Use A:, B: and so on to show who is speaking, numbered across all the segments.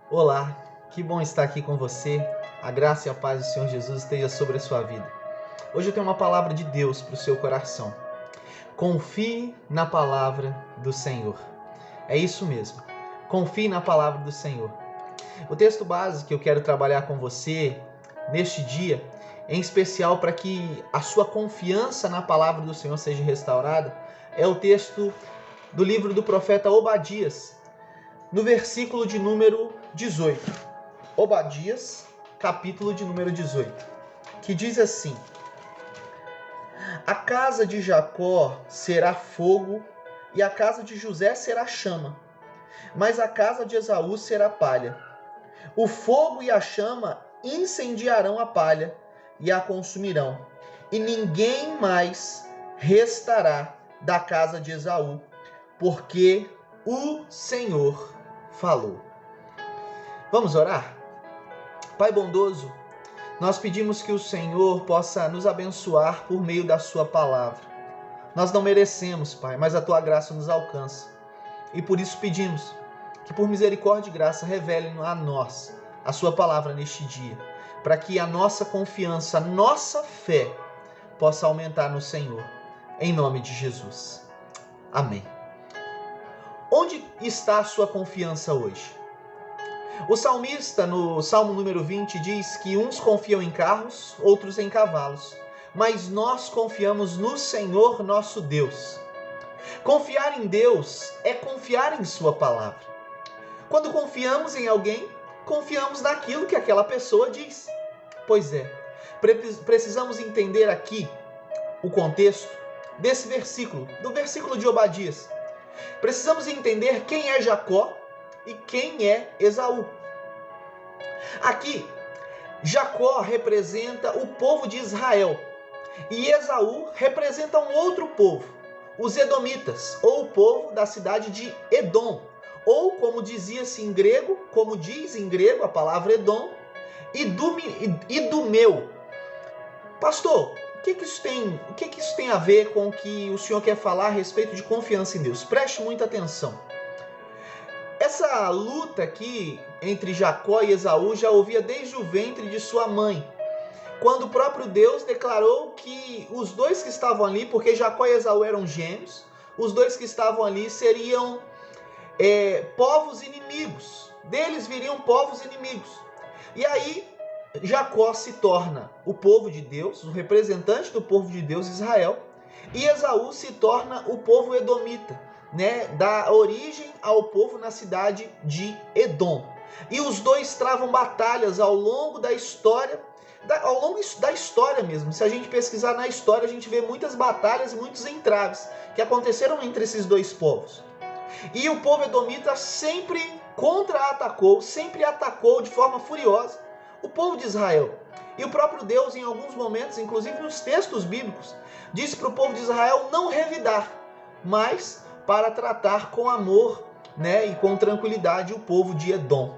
A: Olá, que bom estar aqui com você. A graça e a paz do Senhor Jesus esteja sobre a sua vida. Hoje eu tenho uma palavra de Deus para o seu coração. Confie na palavra do Senhor. É isso mesmo. Confie na palavra do Senhor. O texto base que eu quero trabalhar com você neste dia, em especial para que a sua confiança na palavra do Senhor seja restaurada, é o texto do livro do profeta Obadias, no versículo de número 18. Obadias, capítulo de número 18, que diz assim: A casa de Jacó será fogo e a casa de José será chama, mas a casa de Esaú será palha. O fogo e a chama incendiarão a palha e a consumirão, e ninguém mais restará da casa de Esaú, porque o Senhor falou. Vamos orar? Pai bondoso, nós pedimos que o Senhor possa nos abençoar por meio da sua palavra. Nós não merecemos, Pai, mas a tua graça nos alcança. E por isso pedimos que por misericórdia e graça revele a nós a sua palavra neste dia, para que a nossa confiança, a nossa fé possa aumentar no Senhor. Em nome de Jesus. Amém. Onde está a sua confiança hoje? O salmista, no Salmo número 20, diz que uns confiam em carros, outros em cavalos, mas nós confiamos no Senhor nosso Deus. Confiar em Deus é confiar em sua palavra. Quando confiamos em alguém, confiamos naquilo que aquela pessoa diz. Pois é, precisamos entender aqui o contexto desse versículo, do versículo de Obadias. Precisamos entender quem é Jacó e quem é Esaú. Aqui, Jacó representa o povo de Israel e Esaú representa um outro povo, os edomitas, ou o povo da cidade de Edom, ou como dizia-se em grego, como diz em grego a palavra Edom, Idumeu. Pastor, o que isso tem a ver com o que o senhor quer falar a respeito de confiança em Deus? Preste muita atenção. Essa luta aqui entre Jacó e Esaú já ouvia desde o ventre de sua mãe, quando o próprio Deus declarou que os dois que estavam ali, porque Jacó e Esaú eram gêmeos, os dois que estavam ali seriam povos inimigos, deles viriam povos inimigos. E aí Jacó se torna o povo de Deus, o representante do povo de Deus, Israel, e Esaú se torna o povo edomita, dá origem ao povo na cidade de Edom. E os dois travam batalhas ao longo da história, ao longo da história mesmo. Se a gente pesquisar na história, a gente vê muitas batalhas e muitos entraves que aconteceram entre esses dois povos. E o povo edomita sempre contra-atacou, sempre atacou de forma furiosa o povo de Israel. E o próprio Deus, em alguns momentos, inclusive nos textos bíblicos, disse para o povo de Israel não revidar, mas para tratar com amor, e com tranquilidade o povo de Edom.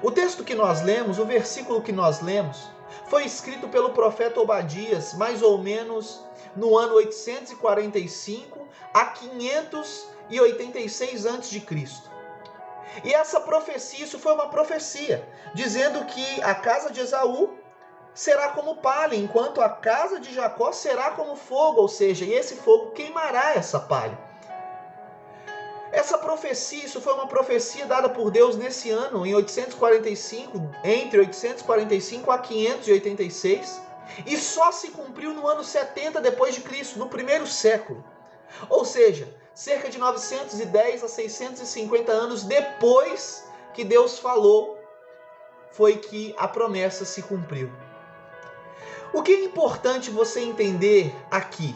A: O texto que nós lemos, o versículo que nós lemos, foi escrito pelo profeta Obadias, mais ou menos no ano 845 a 586 a.C. E essa profecia, isso foi uma profecia, dizendo que a casa de Esaú será como palha, enquanto a casa de Jacó será como fogo, ou seja, e esse fogo queimará essa palha. Essa profecia, isso foi uma profecia dada por Deus nesse ano, em 845, entre 845 a 586, e só se cumpriu no ano 70 depois de Cristo, no primeiro século. Ou seja, cerca de 910 a 650 anos depois que Deus falou, foi que a promessa se cumpriu. O que é importante você entender aqui?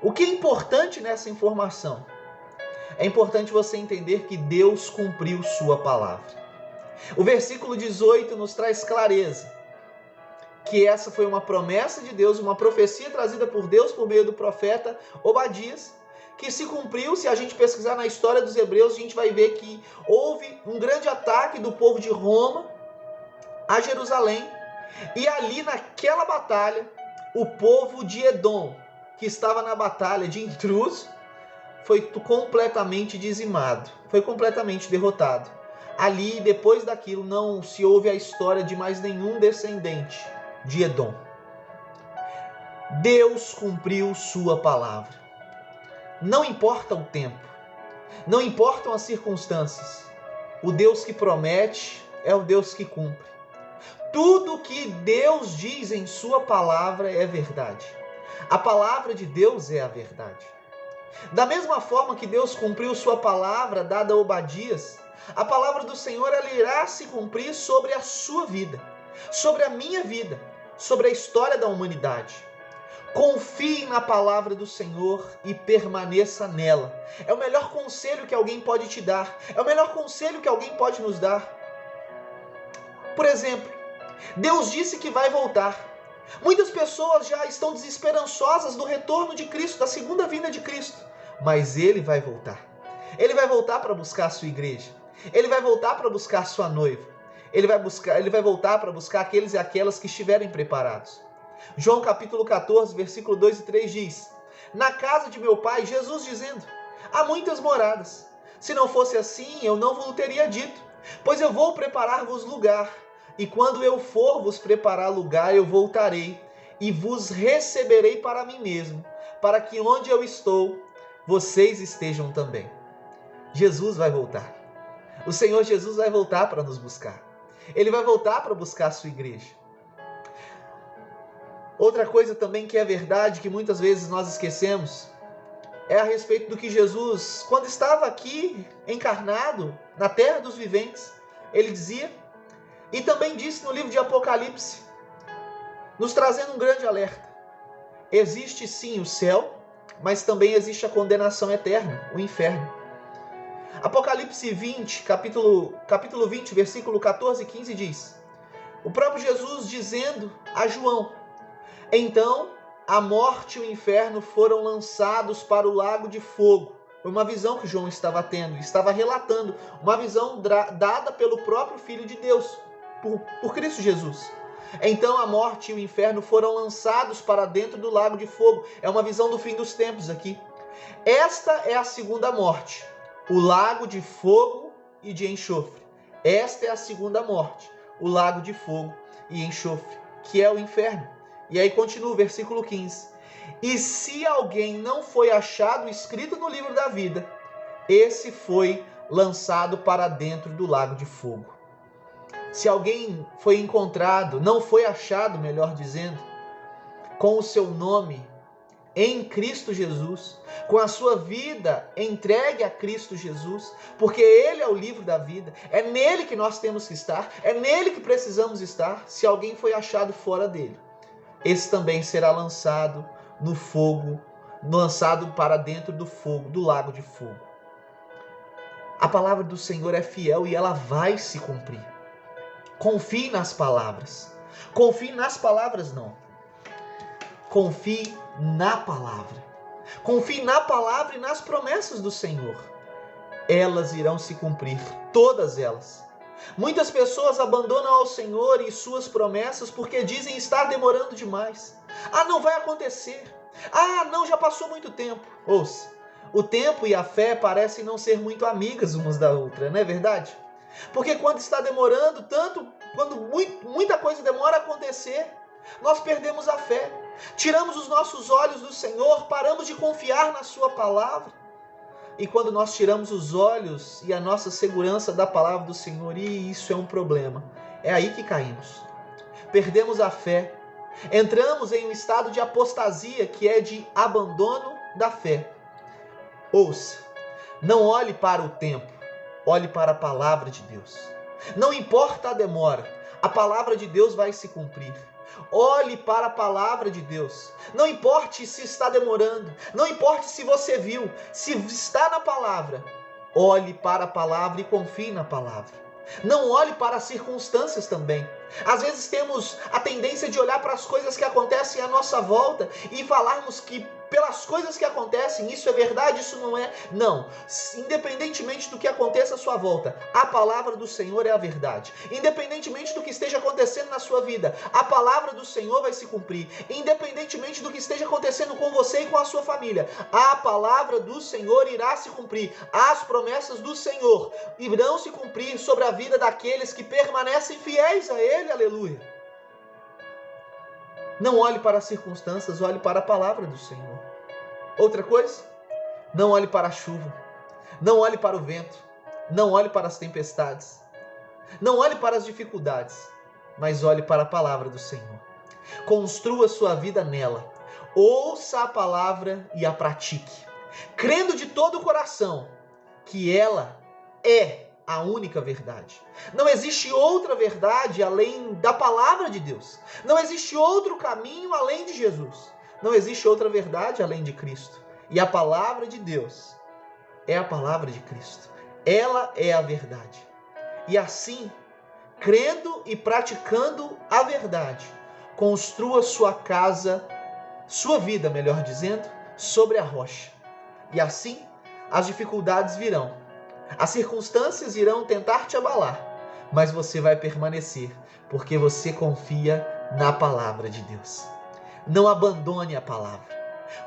A: O que é importante nessa informação? É importante você entender que Deus cumpriu sua palavra. O versículo 18 nos traz clareza que essa foi uma promessa de Deus, uma profecia trazida por Deus por meio do profeta Obadias, que se cumpriu. Se a gente pesquisar na história dos hebreus, a gente vai ver que houve um grande ataque do povo de Roma a Jerusalém, e ali naquela batalha, o povo de Edom, que estava na batalha de intruso, foi completamente dizimado, foi completamente derrotado. ali, depois daquilo, não se ouve a história de mais nenhum descendente de Edom. Deus cumpriu sua palavra. Não importa o tempo, não importam as circunstâncias. O Deus que promete é o Deus que cumpre. Tudo que Deus diz em sua palavra é verdade. A palavra de Deus é a verdade. Da mesma forma que Deus cumpriu sua palavra dada a Obadias, a palavra do Senhor ela irá se cumprir sobre a sua vida, sobre a minha vida, sobre a história da humanidade. Confie na palavra do Senhor e permaneça nela. É o melhor conselho que alguém pode te dar. É o melhor conselho que alguém pode nos dar. Por exemplo, Deus disse que vai voltar. Muitas pessoas já estão desesperançosas do retorno de Cristo, da segunda vinda de Cristo. Mas Ele vai voltar. Ele vai voltar para buscar a sua igreja. Ele vai voltar para buscar a sua noiva. Ele vai voltar para buscar aqueles e aquelas que estiverem preparados. João capítulo 14, versículo 2 e 3 diz: na casa de meu pai, Jesus dizendo, há muitas moradas. Se não fosse assim, eu não vos teria dito, pois eu vou preparar-vos lugar. E quando eu for vos preparar lugar, eu voltarei e vos receberei para mim mesmo, para que onde eu estou, vocês estejam também. Jesus vai voltar. O Senhor Jesus vai voltar para nos buscar. Ele vai voltar para buscar a sua igreja. Outra coisa também que é verdade, que muitas vezes nós esquecemos, é a respeito do que Jesus, quando estava aqui encarnado, na terra dos viventes, ele dizia, e também disse no livro de Apocalipse, nos trazendo um grande alerta. Existe sim o céu, mas também existe a condenação eterna, o inferno. Apocalipse 20, capítulo 20, versículo 14 e 15 diz, o próprio Jesus dizendo a João, então a morte e o inferno foram lançados para o lago de fogo. Foi uma visão que João estava tendo, estava relatando, uma visão dada pelo próprio Filho de Deus, por Cristo Jesus. Então a morte e o inferno foram lançados para dentro do lago de fogo. É uma visão do fim dos tempos aqui. Esta é a segunda morte, o lago de fogo e de enxofre. Esta é a segunda morte, o lago de fogo e enxofre, que é o inferno. E aí continua o versículo 15. E se alguém não foi achado escrito no livro da vida, esse foi lançado para dentro do lago de fogo. Se alguém foi encontrado, não foi achado, melhor dizendo, com o seu nome em Cristo Jesus, com a sua vida entregue a Cristo Jesus, porque Ele é o livro da vida, é nele que nós temos que estar, é nele que precisamos estar. Se alguém foi achado fora dele, esse também será lançado no fogo, lançado para dentro do fogo, do lago de fogo. A palavra do Senhor é fiel e ela vai se cumprir. Confie nas palavras. Confie nas palavras não. Confie na palavra. Confie na palavra e nas promessas do Senhor. Elas irão se cumprir, todas elas. Muitas pessoas abandonam ao Senhor e suas promessas porque dizem estar demorando demais. Ah, não vai acontecer. Ah, não, já passou muito tempo. Ouça, o tempo e a fé parecem não ser muito amigas umas da outra, não é verdade? Porque quando está demorando tanto, quando muita coisa demora a acontecer, nós perdemos a fé. Tiramos os nossos olhos do Senhor, paramos de confiar na sua palavra. E quando nós tiramos os olhos e a nossa segurança da palavra do Senhor, e isso é um problema, é aí que caímos. Perdemos a fé, entramos em um estado de apostasia, que é de abandono da fé. Ouça, não olhe para o tempo, olhe para a palavra de Deus. Não importa a demora, a palavra de Deus vai se cumprir. Olhe para a palavra de Deus. Não importe se está demorando, não importe se você viu, se está na palavra. Olhe para a palavra e confie na palavra. Não olhe para as circunstâncias também. Às vezes temos a tendência de olhar para as coisas que acontecem à nossa volta e falarmos que pelas coisas que acontecem, isso é verdade, isso não é. Não. Independentemente do que aconteça à sua volta, a palavra do Senhor é a verdade. Independentemente do que esteja acontecendo na sua vida, a palavra do Senhor vai se cumprir. Independentemente do que esteja acontecendo com você e com a sua família, a palavra do Senhor irá se cumprir. As promessas do Senhor irão se cumprir sobre a vida daqueles que permanecem fiéis a Ele. Aleluia. Não olhe para as circunstâncias, olhe para a palavra do Senhor. Outra coisa, não olhe para a chuva, não olhe para o vento, não olhe para as tempestades, não olhe para as dificuldades, mas olhe para a palavra do Senhor. Construa sua vida nela, ouça a palavra e a pratique, crendo de todo o coração que ela é a única verdade. Não existe outra verdade além da palavra de Deus. Não existe outro caminho além de Jesus. Não existe outra verdade além de Cristo. E a palavra de Deus é a palavra de Cristo. Ela é a verdade. E assim, crendo e praticando a verdade, construa sua casa, sua vida, melhor dizendo, sobre a rocha. E assim, as dificuldades virão. As circunstâncias irão tentar te abalar, mas você vai permanecer, porque você confia na palavra de Deus. Não abandone a palavra.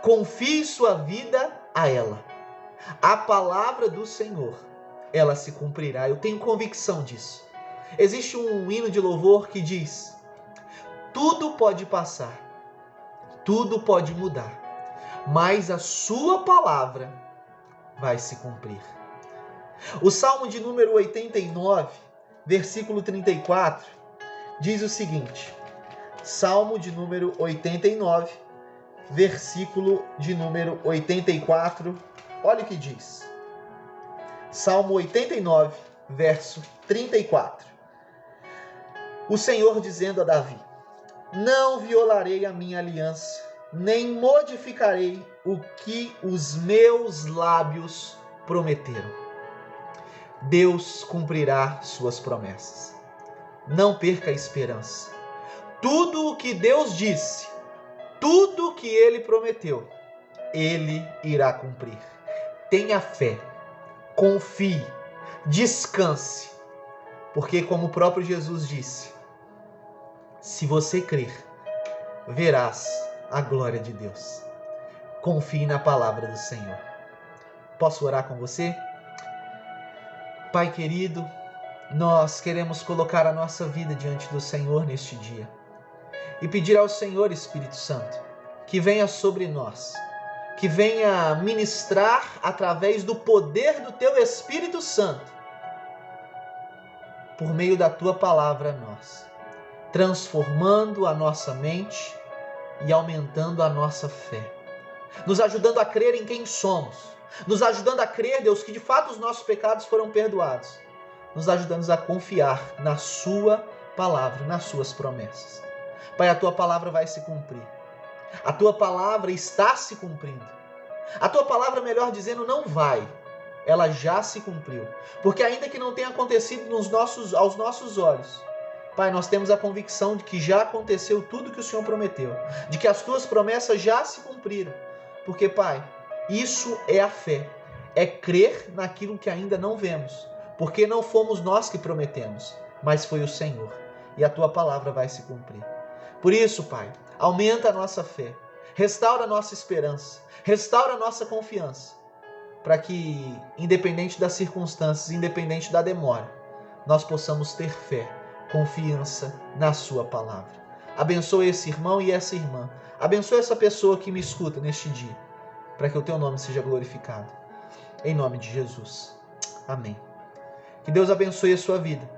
A: Confie sua vida a ela. A palavra do Senhor, ela se cumprirá. Eu tenho convicção disso. Existe um hino de louvor que diz: tudo pode passar, tudo pode mudar, mas a sua palavra vai se cumprir. O Salmo de número 89, versículo 34, diz o seguinte. Salmo de número 89, versículo de número 84, olha o que diz. Salmo 89, verso 34. O Senhor dizendo a Davi: não violarei a minha aliança, nem modificarei o que os meus lábios prometeram. Deus cumprirá suas promessas. Não perca a esperança. Tudo o que Deus disse, tudo o que Ele prometeu, Ele irá cumprir. Tenha fé, confie, descanse, porque como o próprio Jesus disse, se você crer, verás a glória de Deus. Confie na palavra do Senhor. Posso orar com você? Pai querido, nós queremos colocar a nossa vida diante do Senhor neste dia e pedir ao Senhor, Espírito Santo, que venha sobre nós, que venha ministrar através do poder do Teu Espírito Santo, por meio da Tua palavra a nós, transformando a nossa mente e aumentando a nossa fé, nos ajudando a crer em quem somos, nos ajudando a crer, Deus, que de fato os nossos pecados foram perdoados, nos ajudando a confiar na Sua palavra, nas Suas promessas. Pai, a Tua palavra vai se cumprir. A Tua palavra está se cumprindo. A Tua palavra, melhor dizendo, não vai. Ela já se cumpriu. Porque ainda que não tenha acontecido aos nossos olhos, Pai, nós temos a convicção de que já aconteceu tudo que o Senhor prometeu, de que as Tuas promessas já se cumpriram. Porque, Pai, isso é a fé, é crer naquilo que ainda não vemos, porque não fomos nós que prometemos, mas foi o Senhor, e a Tua palavra vai se cumprir. Por isso, Pai, aumenta a nossa fé, restaura a nossa esperança, restaura a nossa confiança, para que, independente das circunstâncias, independente da demora, nós possamos ter fé, confiança na Sua palavra. Abençoe esse irmão e essa irmã, abençoe essa pessoa que me escuta neste dia, para que o Teu nome seja glorificado. Em nome de Jesus. Amém. Que Deus abençoe a sua vida.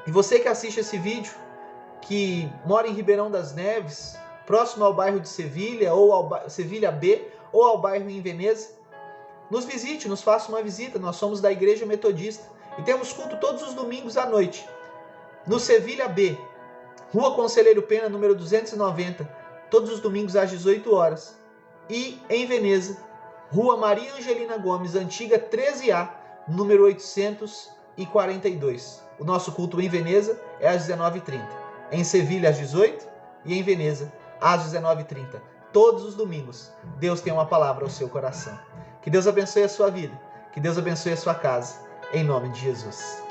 A: E você que assiste esse vídeo, que mora em Ribeirão das Neves, próximo ao bairro de Sevilha, ou ao Sevilha B, ou ao bairro em Veneza, nos visite, nos faça uma visita. Nós somos da Igreja Metodista e temos culto todos os domingos à noite. No Sevilha B, Rua Conselheiro Pena, número 290, todos os domingos às 18 horas. E em Veneza, Rua Maria Angelina Gomes, antiga 13A, número 842. O nosso culto em Veneza é às 19h30. Em Sevilha às 18 e em Veneza às 19h30. todos os domingos, Deus tem uma palavra ao seu coração. Que Deus abençoe a sua vida, que Deus abençoe a sua casa, em nome de Jesus.